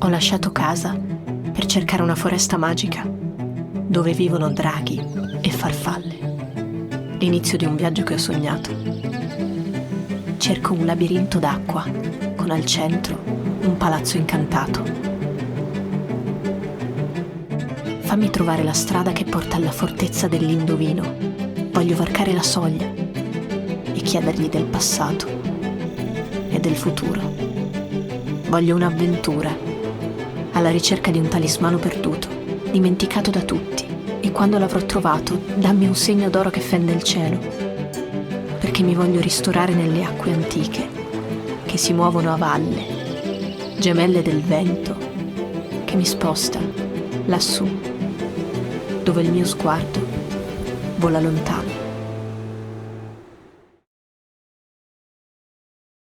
Ho lasciato casa per cercare una foresta magica dove vivono draghi e farfalle. L'inizio di un viaggio che ho sognato. Cerco un labirinto d'acqua con al centro un palazzo incantato. Fammi trovare la strada che porta alla fortezza dell'indovino. Voglio varcare la soglia e chiedergli del passato e del futuro. Voglio un'avventura alla ricerca di un talismano perduto, dimenticato da tutti. E quando l'avrò trovato, dammi un segno d'oro che fende il cielo, perché mi voglio ristorare nelle acque antiche che si muovono a valle, gemelle del vento che mi sposta lassù, dove il mio sguardo vola lontano.